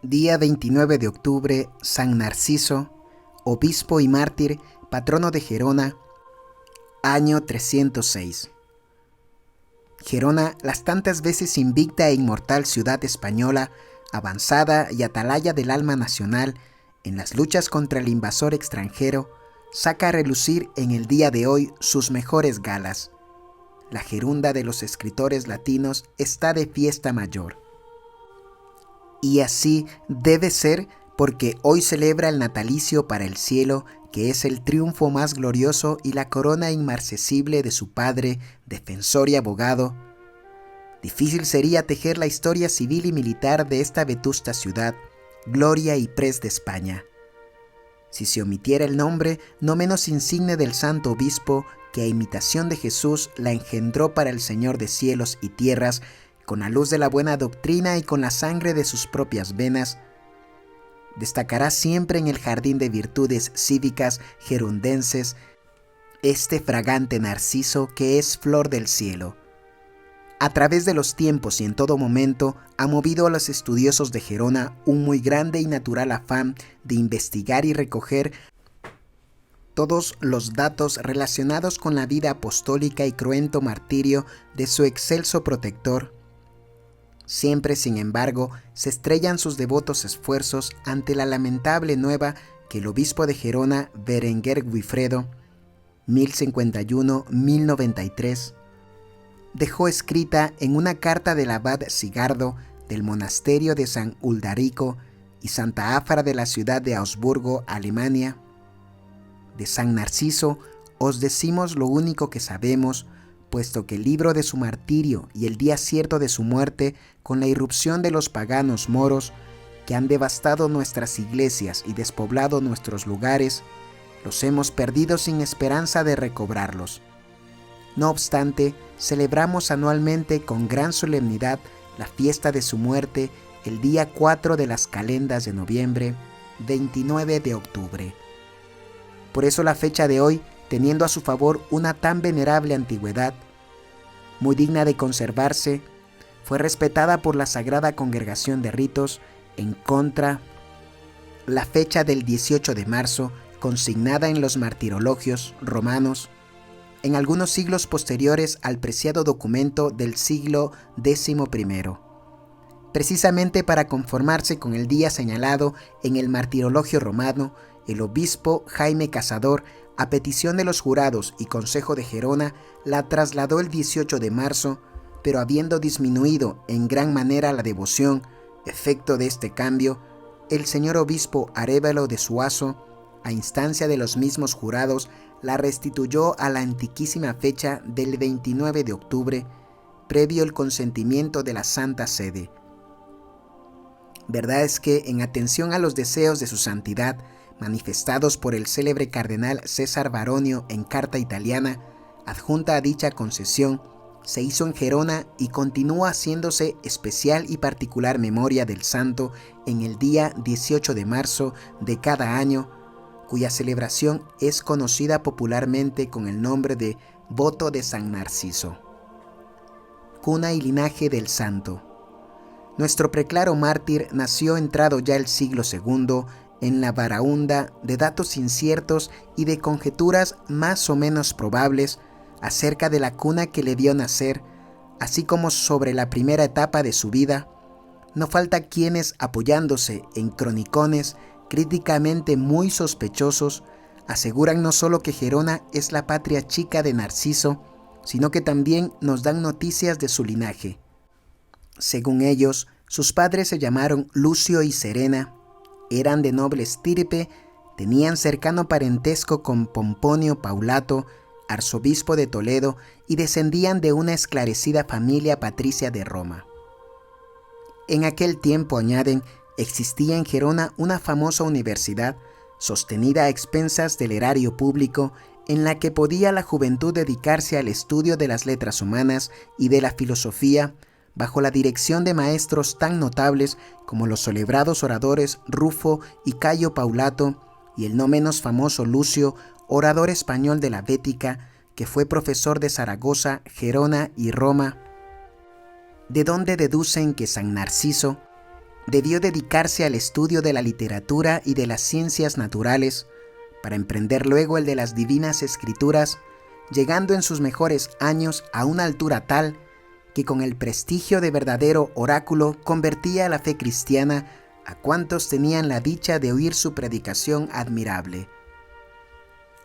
Día 29 de octubre, San Narciso, obispo y mártir, patrono de Gerona, año 306. Gerona, las tantas veces invicta e inmortal ciudad española, avanzada y atalaya del alma nacional, en las luchas contra el invasor extranjero, saca a relucir en el día de hoy sus mejores galas. La gerunda de los escritores latinos está de fiesta mayor. Y así debe ser porque hoy celebra el natalicio para el cielo, que es el triunfo más glorioso y la corona inmarcesible de su padre, defensor y abogado. Difícil sería tejer la historia civil y militar de esta vetusta ciudad, gloria y pres de España, si se omitiera el nombre no menos insigne del santo obispo que a imitación de Jesús la engendró para el Señor de cielos y tierras, con la luz de la buena doctrina y con la sangre de sus propias venas. Destacará siempre en el jardín de virtudes cívicas gerundenses este fragante narciso que es flor del cielo. A través de los tiempos y en todo momento ha movido a los estudiosos de Gerona un muy grande y natural afán de investigar y recoger todos los datos relacionados con la vida apostólica y cruento martirio de su excelso protector. Siempre, sin embargo, se estrellan sus devotos esfuerzos ante la lamentable nueva que el obispo de Gerona, Berenguer Guifredo, 1051-1093, dejó escrita en una carta del abad Sigardo del monasterio de San Uldarico y Santa Áfara de la ciudad de Augsburgo, Alemania. De San Narciso os decimos lo único que sabemos, puesto que el libro de su martirio y el día cierto de su muerte, con la irrupción de los paganos moros, que han devastado nuestras iglesias y despoblado nuestros lugares, los hemos perdido sin esperanza de recobrarlos. No obstante, celebramos anualmente con gran solemnidad la fiesta de su muerte el día 4 de las calendas de noviembre, 29 de octubre. Por eso la fecha de hoy, teniendo a su favor una tan venerable antigüedad, muy digna de conservarse, fue respetada por la Sagrada Congregación de Ritos en contra la fecha del 18 de marzo, consignada en los martirologios romanos, en algunos siglos posteriores al preciado documento del siglo XI, precisamente para conformarse con el día señalado en el martirologio romano. El obispo Jaime Cazador, a petición de los jurados y consejo de Gerona, la trasladó el 18 de marzo, pero habiendo disminuido en gran manera la devoción, efecto de este cambio, el señor obispo Arévalo de Suazo, a instancia de los mismos jurados, la restituyó a la antiquísima fecha del 29 de octubre, previo el consentimiento de la Santa Sede. Verdad es que, en atención a los deseos de su santidad, manifestados por el célebre cardenal César Baronio en carta italiana, adjunta a dicha concesión, se hizo en Gerona y continúa haciéndose especial y particular memoria del santo en el día 18 de marzo de cada año, cuya celebración es conocida popularmente con el nombre de Voto de San Narciso. Cuna y linaje del santo. Nuestro preclaro mártir nació entrado ya el siglo II en la baraúnda de datos inciertos y de conjeturas más o menos probables acerca de la cuna que le vio nacer, así como sobre la primera etapa de su vida. No falta quienes, apoyándose en cronicones críticamente muy sospechosos, aseguran no solo que Gerona es la patria chica de Narciso, sino que también nos dan noticias de su linaje. Según ellos, sus padres se llamaron Lucio y Serena, eran de noble estirpe, tenían cercano parentesco con Pomponio Paulato, arzobispo de Toledo, y descendían de una esclarecida familia patricia de Roma. En aquel tiempo, añaden, existía en Gerona una famosa universidad, sostenida a expensas del erario público, en la que podía la juventud dedicarse al estudio de las letras humanas y de la filosofía, bajo la dirección de maestros tan notables como los celebrados oradores Rufo y Cayo Paulato y el no menos famoso Lucio, orador español de la Bética, que fue profesor de Zaragoza, Gerona y Roma, de donde deducen que San Narciso debió dedicarse al estudio de la literatura y de las ciencias naturales, para emprender luego el de las divinas escrituras, llegando en sus mejores años a una altura tal que con el prestigio de verdadero oráculo convertía a la fe cristiana a cuantos tenían la dicha de oír su predicación admirable.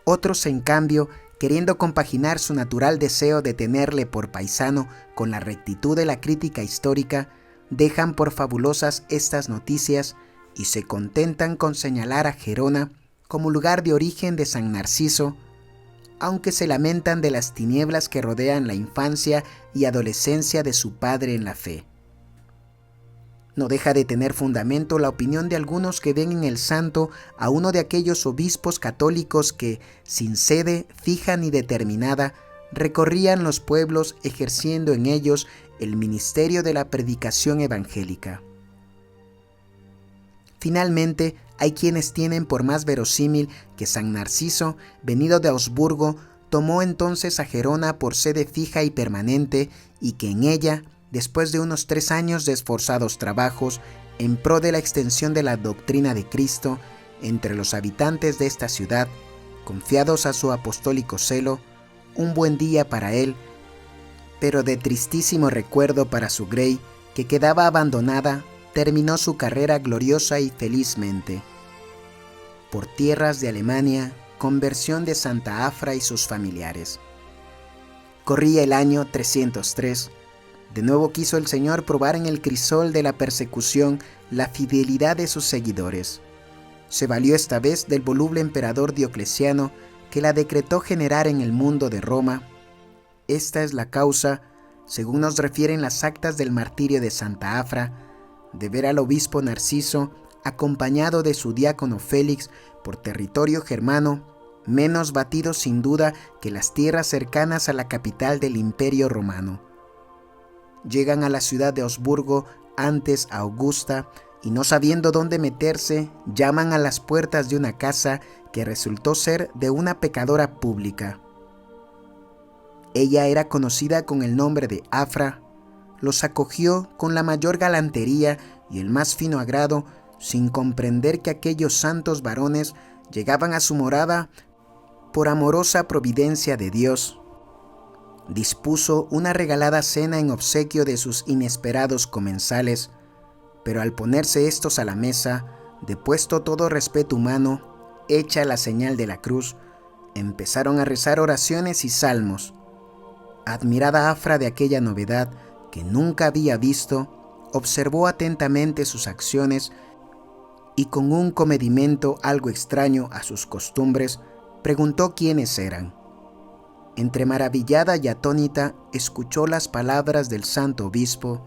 Otros, en cambio, queriendo compaginar su natural deseo de tenerle por paisano con la rectitud de la crítica histórica, dejan por fabulosas estas noticias y se contentan con señalar a Gerona como lugar de origen de San Narciso, aunque se lamentan de las tinieblas que rodean la infancia y adolescencia de su padre en la fe. No deja de tener fundamento la opinión de algunos que ven en el santo a uno de aquellos obispos católicos que, sin sede fija ni determinada, recorrían los pueblos ejerciendo en ellos el ministerio de la predicación evangélica. Finalmente, hay quienes tienen por más verosímil que San Narciso, venido de Augsburgo, tomó entonces a Gerona por sede fija y permanente, y que en ella, después de unos 3 años de esforzados trabajos en pro de la extensión de la doctrina de Cristo entre los habitantes de esta ciudad, confiados a su apostólico celo, un buen día para él, pero de tristísimo recuerdo para su grey, que quedaba abandonada, terminó su carrera gloriosa y felizmente. Por tierras de Alemania, conversión de Santa Afra y sus familiares. Corría el año 303. De nuevo quiso el Señor probar en el crisol de la persecución la fidelidad de sus seguidores. Se valió esta vez del voluble emperador Diocleciano, que la decretó generar en el mundo de Roma. Esta es la causa, según nos refieren las actas del martirio de Santa Afra, de ver al obispo Narciso, acompañado de su diácono Félix, por territorio germano, menos batido sin duda que las tierras cercanas a la capital del Imperio Romano. Llegan a la ciudad de Augsburgo, antes Augusta, y no sabiendo dónde meterse, llaman a las puertas de una casa que resultó ser de una pecadora pública. Ella era conocida con el nombre de Afra. Los acogió con la mayor galantería y el más fino agrado, sin comprender que aquellos santos varones llegaban a su morada por amorosa providencia de Dios. Dispuso una regalada cena en obsequio de sus inesperados comensales, pero al ponerse estos a la mesa, depuesto todo respeto humano, hecha la señal de la cruz, empezaron a rezar oraciones y salmos. Admirada Afra de aquella novedad que nunca había visto, observó atentamente sus acciones y con un comedimento algo extraño a sus costumbres, preguntó quiénes eran. Entre maravillada y atónita, escuchó las palabras del santo obispo,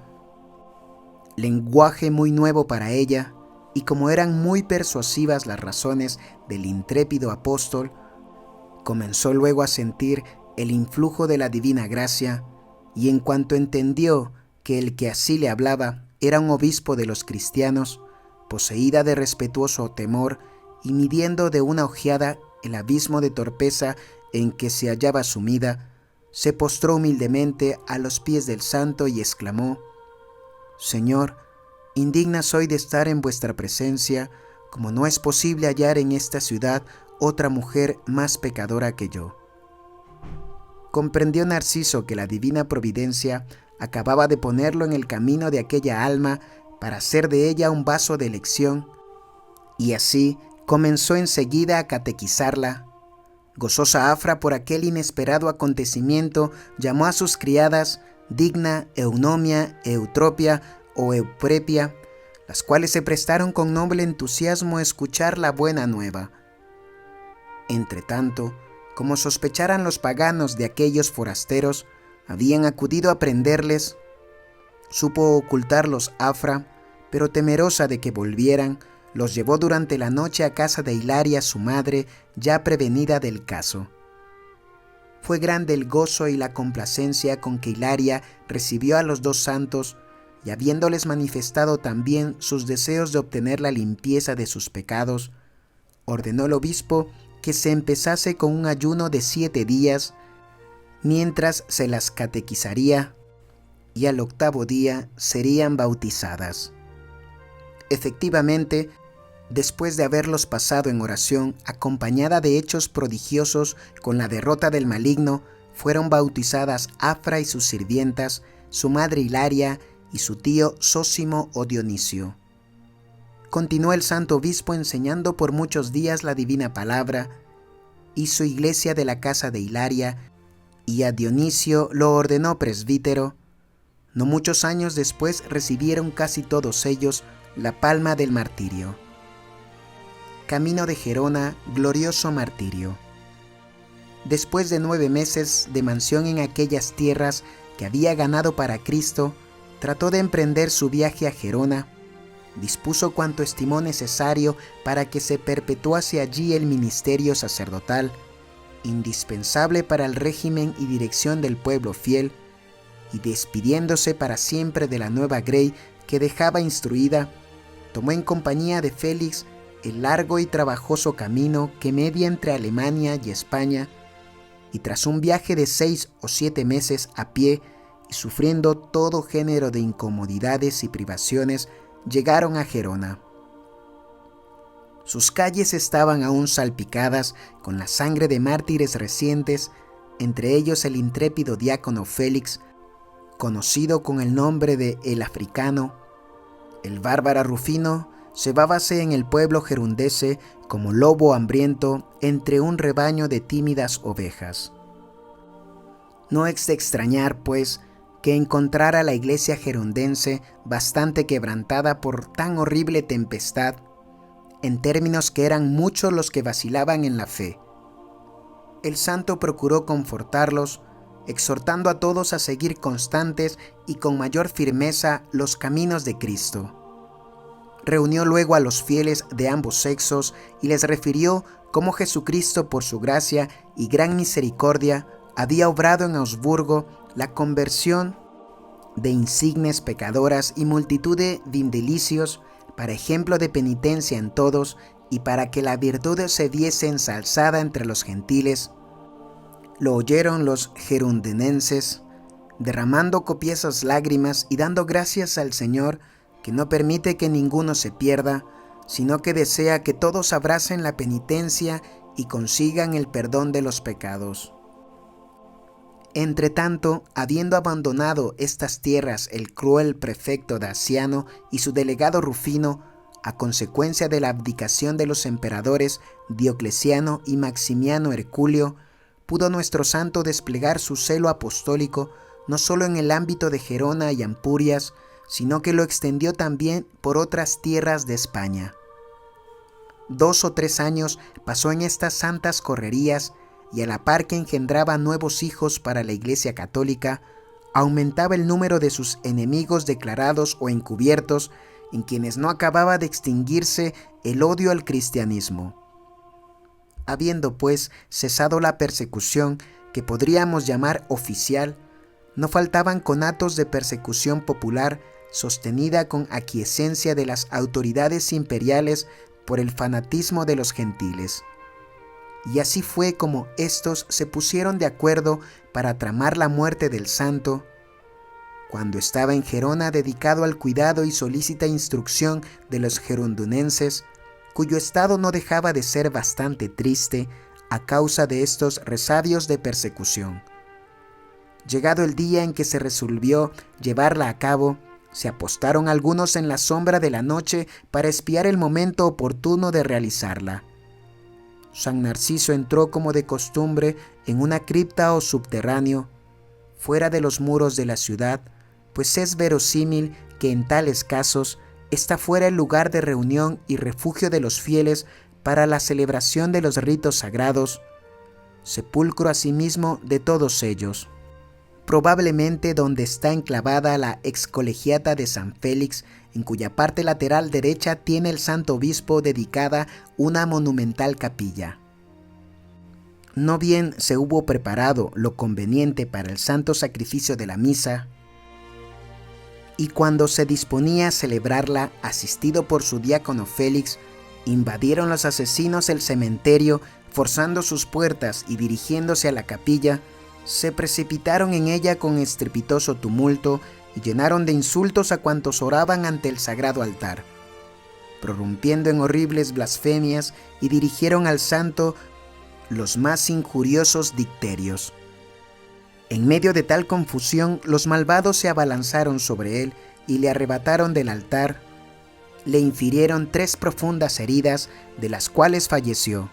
lenguaje muy nuevo para ella, y como eran muy persuasivas las razones del intrépido apóstol, comenzó luego a sentir el influjo de la divina gracia, y en cuanto entendió que el que así le hablaba era un obispo de los cristianos, poseída de respetuoso temor y midiendo de una ojeada el abismo de torpeza en que se hallaba sumida, se postró humildemente a los pies del santo y exclamó: «Señor, indigna soy de estar en vuestra presencia, como no es posible hallar en esta ciudad otra mujer más pecadora que yo». Comprendió Narciso que la divina providencia acababa de ponerlo en el camino de aquella alma para hacer de ella un vaso de elección, y así comenzó enseguida a catequizarla. Gozosa Afra por aquel inesperado acontecimiento, llamó a sus criadas Digna, Eunomia, Eutropia o Euprepia, las cuales se prestaron con noble entusiasmo a escuchar la buena nueva. Entretanto, como sospecharan los paganos de aquellos forasteros, habían acudido a prenderles. Supo ocultarlos Afra, pero temerosa de que volvieran, los llevó durante la noche a casa de Hilaria, su madre, ya prevenida del caso. Fue grande el gozo y la complacencia con que Hilaria recibió a los dos santos, y habiéndoles manifestado también sus deseos de obtener la limpieza de sus pecados, ordenó el obispo que se empezase con un ayuno de 7 días, mientras se las catequizaría, y al 8º día serían bautizadas. Efectivamente, después de haberlos pasado en oración, acompañada de hechos prodigiosos con la derrota del maligno, fueron bautizadas Afra y sus sirvientas, su madre Hilaria y su tío Zósimo o Dionisio. Continuó el santo obispo enseñando por muchos días la divina palabra, hizo iglesia de la casa de Hilaria y a Dionisio lo ordenó presbítero. No muchos años después recibieron casi todos ellos la palma del martirio. Camino de Gerona, glorioso martirio. Después de 9 meses de mansión en aquellas tierras que había ganado para Cristo, trató de emprender su viaje a Gerona. Dispuso cuanto estimó necesario para que se perpetuase allí el ministerio sacerdotal, indispensable para el régimen y dirección del pueblo fiel, y despidiéndose para siempre de la nueva grey que dejaba instruida, tomó en compañía de Félix el largo y trabajoso camino que media entre Alemania y España, y tras un viaje de 6 o 7 meses a pie y sufriendo todo género de incomodidades y privaciones, llegaron a Gerona. Sus calles estaban aún salpicadas con la sangre de mártires recientes, entre ellos el intrépido diácono Félix, conocido con el nombre de El Africano. El bárbaro Rufino cebábase en el pueblo gerundense como lobo hambriento entre un rebaño de tímidas ovejas. No es de extrañar, pues, que encontrara la iglesia gerundense bastante quebrantada por tan horrible tempestad, en términos que eran muchos los que vacilaban en la fe. El santo procuró confortarlos, exhortando a todos a seguir constantes y con mayor firmeza los caminos de Cristo. Reunió luego a los fieles de ambos sexos y les refirió cómo Jesucristo, por su gracia y gran misericordia, había obrado en Augsburgo la conversión de insignes pecadoras y multitud de vindelicios, para ejemplo de penitencia en todos y para que la virtud se viese ensalzada entre los gentiles. Lo oyeron los gerundenenses, derramando copiosas lágrimas y dando gracias al Señor, que no permite que ninguno se pierda, sino que desea que todos abracen la penitencia y consigan el perdón de los pecados. Entretanto, habiendo abandonado estas tierras el cruel prefecto Daciano y su delegado Rufino, a consecuencia de la abdicación de los emperadores Diocleciano y Maximiano Herculio, pudo nuestro santo desplegar su celo apostólico no solo en el ámbito de Gerona y Ampurias, sino que lo extendió también por otras tierras de España. 2 o 3 años pasó en estas santas correrías, y a la par que engendraba nuevos hijos para la Iglesia Católica, aumentaba el número de sus enemigos declarados o encubiertos, en quienes no acababa de extinguirse el odio al cristianismo. Habiendo, pues, cesado la persecución que podríamos llamar oficial, no faltaban conatos de persecución popular sostenida con aquiescencia de las autoridades imperiales por el fanatismo de los gentiles. Y así fue como éstos se pusieron de acuerdo para tramar la muerte del santo. Cuando estaba en Gerona dedicado al cuidado y solícita instrucción de los gerundunenses, cuyo estado no dejaba de ser bastante triste a causa de estos resabios de persecución. Llegado el día en que se resolvió llevarla a cabo, se apostaron algunos en la sombra de la noche para espiar el momento oportuno de realizarla. San Narciso entró como de costumbre en una cripta o subterráneo, fuera de los muros de la ciudad, pues es verosímil que en tales casos está fuera el lugar de reunión y refugio de los fieles para la celebración de los ritos sagrados, sepulcro asimismo de todos ellos. Probablemente donde está enclavada la excolegiata de San Félix, en cuya parte lateral derecha tiene el santo obispo dedicada una monumental capilla. No bien se hubo preparado lo conveniente para el santo sacrificio de la misa, y cuando se disponía a celebrarla, asistido por su diácono Félix, invadieron los asesinos el cementerio, forzando sus puertas y dirigiéndose a la capilla, se precipitaron en ella con estrepitoso tumulto y llenaron de insultos a cuantos oraban ante el sagrado altar. prorrumpiendo en horribles blasfemias, y dirigieron al santo los más injuriosos dicterios. En medio de tal confusión, los malvados se abalanzaron sobre él y le arrebataron del altar. Le infirieron 3 profundas heridas, de las cuales falleció.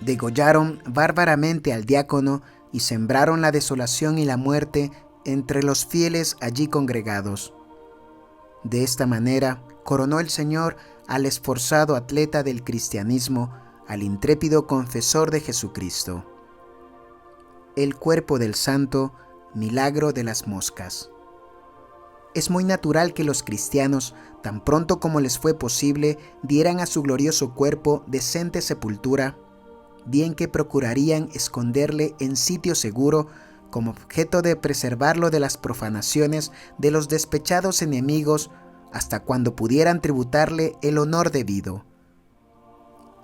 Degollaron bárbaramente al diácono y sembraron la desolación y la muerte entre los fieles allí congregados. De esta manera, coronó el Señor al esforzado atleta del cristianismo, al intrépido confesor de Jesucristo. El cuerpo del santo, milagro de las moscas. Es muy natural que los cristianos, tan pronto como les fue posible, dieran a su glorioso cuerpo decente sepultura, bien que procurarían esconderle en sitio seguro, como objeto de preservarlo de las profanaciones de los despechados enemigos, hasta cuando pudieran tributarle el honor debido.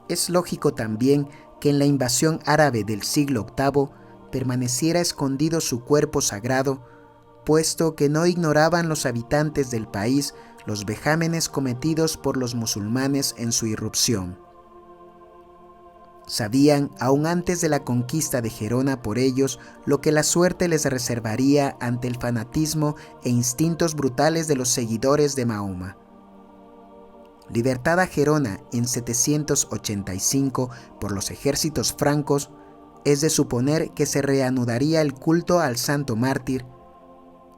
Es lógico también que en la invasión árabe del siglo VIII permaneciera escondido su cuerpo sagrado, puesto que no ignoraban los habitantes del país los vejámenes cometidos por los musulmanes en su irrupción. Sabían, aún antes de la conquista de Gerona por ellos, lo que la suerte les reservaría ante el fanatismo e instintos brutales de los seguidores de Mahoma. Libertada Gerona en 785 por los ejércitos francos, es de suponer que se reanudaría el culto al santo mártir.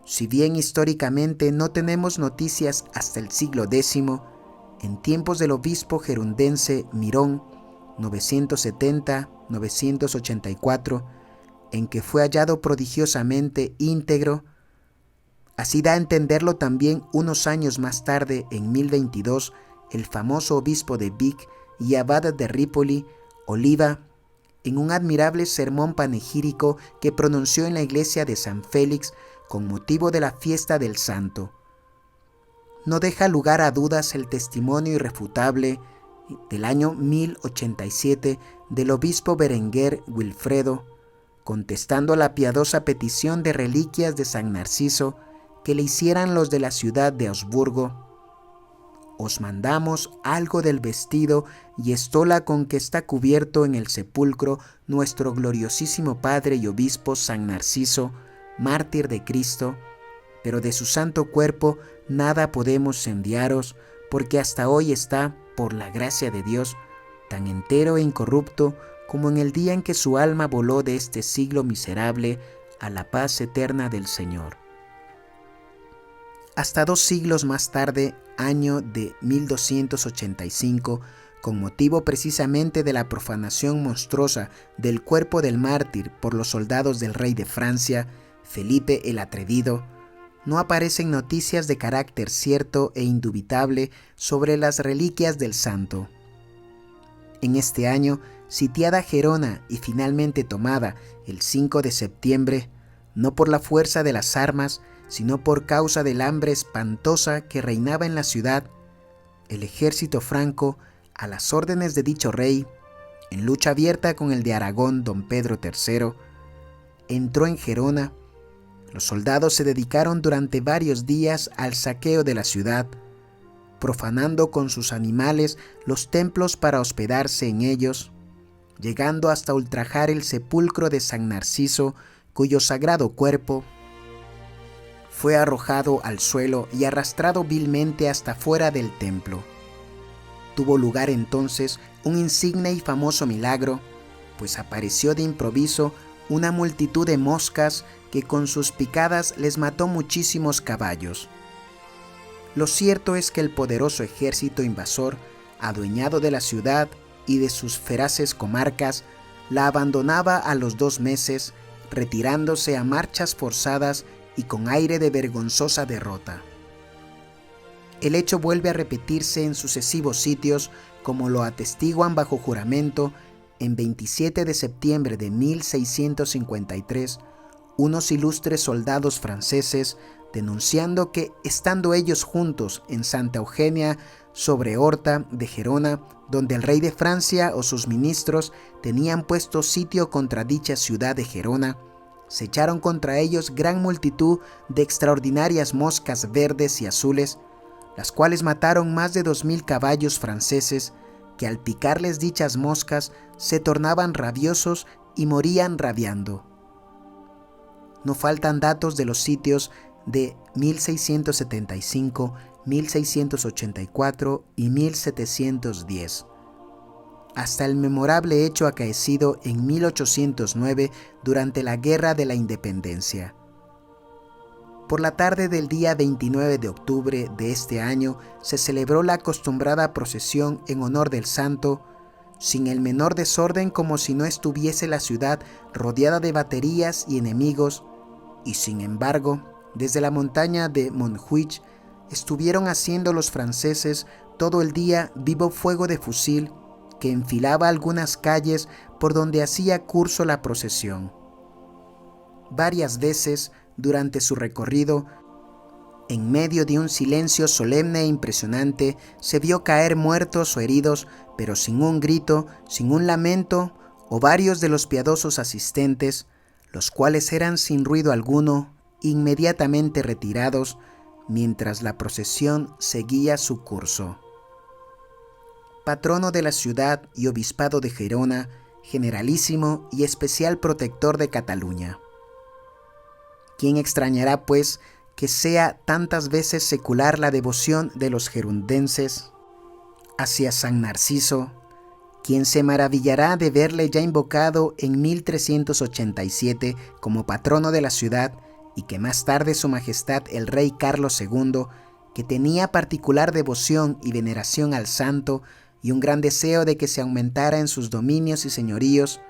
Si bien históricamente no tenemos noticias hasta el siglo X, en tiempos del obispo gerundense Mirón, 970-984, en que fue hallado prodigiosamente íntegro. Así da a entenderlo también unos años más tarde, en 1022, el famoso obispo de Vic y abad de Rípoli, Oliva, en un admirable sermón panegírico que pronunció en la iglesia de San Félix con motivo de la fiesta del santo. No deja lugar a dudas el testimonio irrefutable del año 1087 del obispo Berenguer Wilfredo, contestando la piadosa petición de reliquias de San Narciso que le hicieran los de la ciudad de Augsburgo. Os mandamos algo del vestido y estola con que está cubierto en el sepulcro nuestro gloriosísimo Padre y Obispo San Narciso, mártir de Cristo, pero de su santo cuerpo nada podemos enviaros, porque hasta hoy está, por la gracia de Dios, tan entero e incorrupto como en el día en que su alma voló de este siglo miserable a la paz eterna del Señor. Hasta 2 siglos más tarde, año de 1285, con motivo precisamente de la profanación monstruosa del cuerpo del mártir por los soldados del rey de Francia, Felipe el Atrevido, no aparecen noticias de carácter cierto e indubitable sobre las reliquias del santo. En este año, sitiada Gerona y finalmente tomada el 5 de septiembre, no por la fuerza de las armas, sino por causa del hambre espantosa que reinaba en la ciudad, el ejército franco, a las órdenes de dicho rey, en lucha abierta con el de Aragón don Pedro III, entró en Gerona. Los soldados se dedicaron durante varios días al saqueo de la ciudad, profanando con sus animales los templos para hospedarse en ellos, llegando hasta ultrajar el sepulcro de San Narciso, cuyo sagrado cuerpo fue arrojado al suelo y arrastrado vilmente hasta fuera del templo. Tuvo lugar entonces un insigne y famoso milagro, pues apareció de improviso una multitud de moscas que con sus picadas les mató muchísimos caballos. Lo cierto es que el poderoso ejército invasor, adueñado de la ciudad y de sus feraces comarcas, la abandonaba a los 2 meses, retirándose a marchas forzadas y con aire de vergonzosa derrota. El hecho vuelve a repetirse en sucesivos sitios, como lo atestiguan bajo juramento en 27 de septiembre de 1653 unos ilustres soldados franceses, denunciando que, estando ellos juntos en Santa Eugenia sobre Horta de Gerona, donde el rey de Francia o sus ministros tenían puesto sitio contra dicha ciudad de Gerona, se echaron contra ellos gran multitud de extraordinarias moscas verdes y azules, las cuales mataron más de 2000 caballos franceses que al picarles dichas moscas se tornaban rabiosos y morían rabiando. No faltan datos de los sitios de 1675, 1684 y 1710, hasta el memorable hecho acaecido en 1809 durante la Guerra de la Independencia. Por la tarde del día 29 de octubre de este año se celebró la acostumbrada procesión en honor del santo, sin el menor desorden, como si no estuviese la ciudad rodeada de baterías y enemigos, y sin embargo, desde la montaña de Montjuich estuvieron haciendo los franceses todo el día vivo fuego de fusil que enfilaba algunas calles por donde hacía curso la procesión. Varias veces, durante su recorrido, en medio de un silencio solemne e impresionante, se vio caer muertos o heridos, pero sin un grito, sin un lamento, o varios de los piadosos asistentes, los cuales eran sin ruido alguno, inmediatamente retirados, mientras la procesión seguía su curso. Patrono de la ciudad y obispado de Gerona, generalísimo y especial protector de Cataluña. ¿Quién extrañará, pues, que sea tantas veces secular la devoción de los gerundenses hacia San Narciso? ¿Quién se maravillará de verle ya invocado en 1387 como patrono de la ciudad y que más tarde su majestad el rey Carlos II, que tenía particular devoción y veneración al santo y un gran deseo de que se aumentara en sus dominios y señoríos,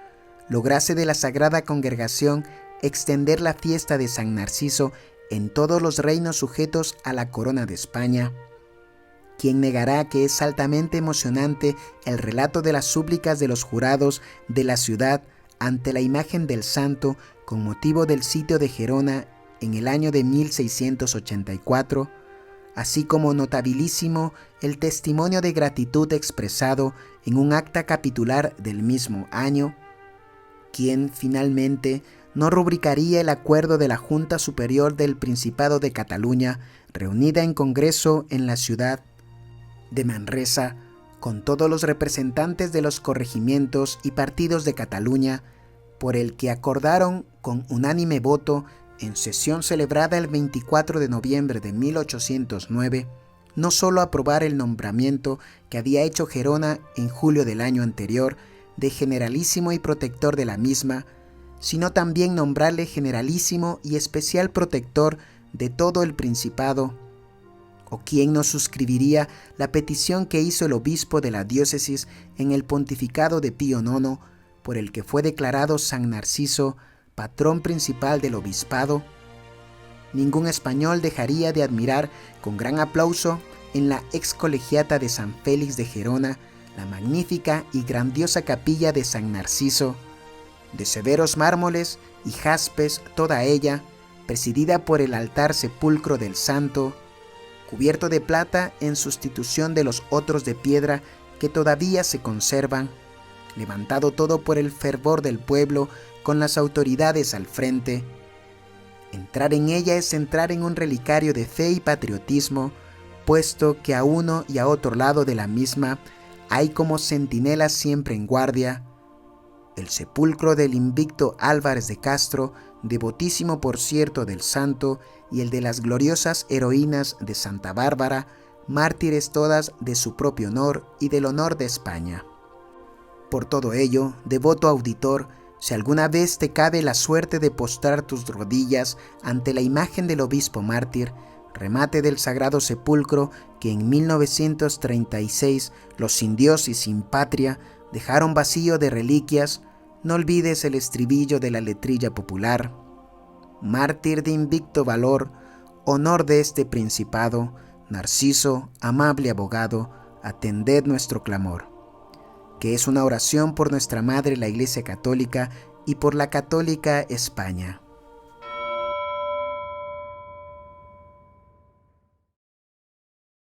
lograse de la Sagrada Congregación extender la fiesta de San Narciso en todos los reinos sujetos a la corona de España? ¿Quién negará que es altamente emocionante el relato de las súplicas de los jurados de la ciudad ante la imagen del santo con motivo del sitio de Gerona en el año de 1684, así como notabilísimo el testimonio de gratitud expresado en un acta capitular del mismo año? ¿Quién finalmente no rubricaría el acuerdo de la Junta Superior del Principado de Cataluña, reunida en congreso en la ciudad de Manresa, con todos los representantes de los corregimientos y partidos de Cataluña, por el que acordaron con unánime voto, en sesión celebrada el 24 de noviembre de 1809, no solo aprobar el nombramiento que había hecho Gerona en julio del año anterior de generalísimo y protector de la misma, sino también nombrarle generalísimo y especial protector de todo el Principado? ¿O quién no suscribiría la petición que hizo el obispo de la diócesis en el pontificado de Pío IX, por el que fue declarado San Narciso patrón principal del obispado? Ningún español dejaría de admirar con gran aplauso en la ex colegiata de San Félix de Gerona la magnífica y grandiosa capilla de San Narciso, de severos mármoles y jaspes toda ella, presidida por el altar sepulcro del santo, cubierto de plata en sustitución de los otros de piedra que todavía se conservan, levantado todo por el fervor del pueblo con las autoridades al frente. Entrar en ella es entrar en un relicario de fe y patriotismo, puesto que a uno y a otro lado de la misma hay como centinelas siempre en guardia el sepulcro del invicto Álvarez de Castro, devotísimo por cierto del santo, y el de las gloriosas heroínas de Santa Bárbara, mártires todas de su propio honor y del honor de España. Por todo ello, devoto auditor, si alguna vez te cabe la suerte de postrar tus rodillas ante la imagen del obispo mártir, remate del Sagrado Sepulcro que en 1936 los sin Dios y sin patria dejaron vacío de reliquias, no olvides el estribillo de la letrilla popular: mártir de invicto valor, honor de este principado, Narciso, amable abogado, atended nuestro clamor, que es una oración por nuestra Madre la Iglesia Católica y por la católica España.